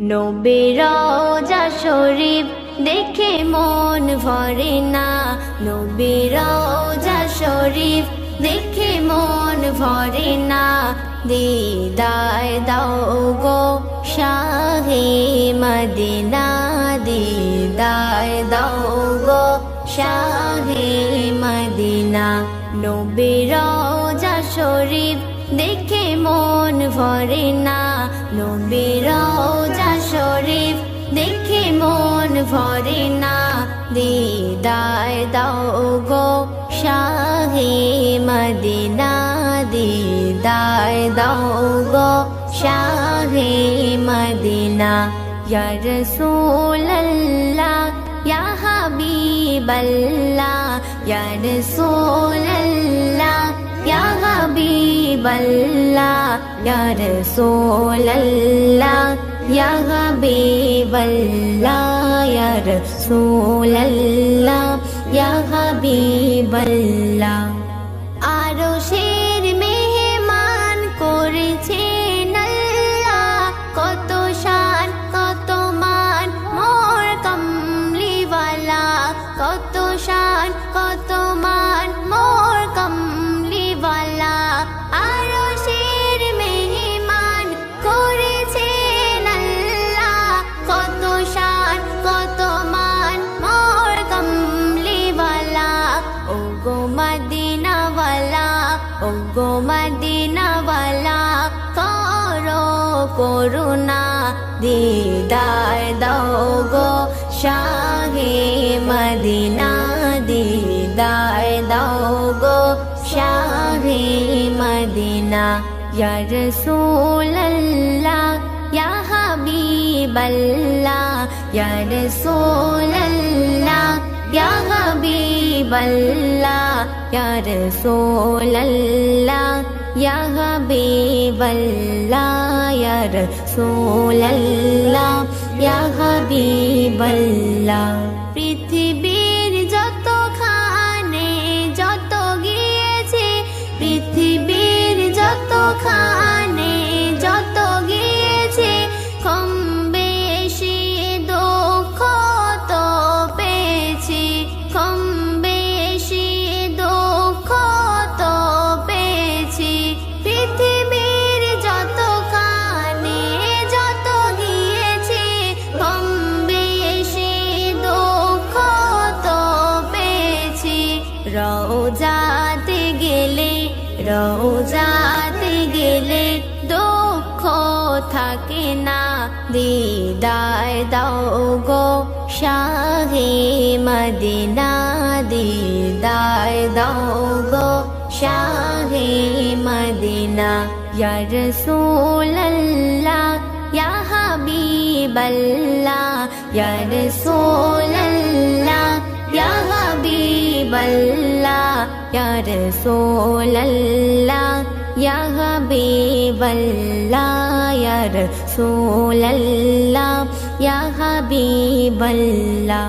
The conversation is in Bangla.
নবীর রওজা শরীফ দেখে মন ভরে না, নবীর রওজা শরীফ দেখে মন ভরে না। দিদার দাও গো শাহে মদিনা, দিদার দাও গো শাহে মদিনা। নবীর রওজা শরীফ দেখে মন ভরে না, নবীর রওজা শরীফ দেখে মন ভরে না। দিদার দাও গো শাহে মদিনা, দিদার দাও গো শাহে মদিনা। ইয়া রাসূলুল্লাহ ইয়া হাবিবাল্লাহ, ইয়া রাসূলুল্লাহ ইয়া হাবিবাল্লাহ, ইয়া রাসূলুল্লাহ ইয়া হাবিবাল্লাহ, ইয়া রাসূলুল্লাহ ইয়া হাবিবাল্লাহ। আরশের মেহমান করেছেন আল্লাহ, কত শান কত মান মোর কমলিওয়ালা, কত শান কত মান মোর কমলিওয়ালা। আরশের মেহমান করেছেন আল্লাহ, কত শান কত মান মোর কমলিওয়ালা। ও গো মদিনাওয়ালা, ও গো মদিনাওয়ালা, করো করুণা, দিদার দাও গো শাহে মদিনা, দিদার দাও গো শাহে মদিনা। ইয়া রাসূলুল্লাহ ইয়া হাবিবাল্লাহ, ইয়া রাসূলুল্লাহ ইয়া হাবিবাল্লাহ, ইয়া রাসূলুল্লাহ ইয়া হাবিবাল্লাহ, ইয়া রাসূলুল্লাহ ইয়া হাবিবাল্লাহ। পৃথিবীর যতখানে যত গিয়েছে, পৃথিবীর যতখানে যত গিয়েছে, কম বেশি দুঃখ তো পেয়েছি, কম বেশি দুঃখ তো পেয়েছি। পৃথিবীর যতখানে যত গিয়েছে, কম বেশি দুঃখ তো পেয়েছি। রওজাতে গেলে, রওজাতে গেলে দুঃখ থাকে না, দিদার দাও গো শাহে মদিনা, দিদার দাও গো শাহে মদিনা। ইয়া রাসূলুল্লাহ ইয়া হাবিবাল্লাহ, ইয়া রাসূলুল্লাহ ইয়া হাবিবাল্লাহ, ইয়া রাসূলুল্লাহ ইয়া হাবিবাল্লাহ, ইয়া রাসূলুল্লাহ ইয়া হাবিবাল্লাহ।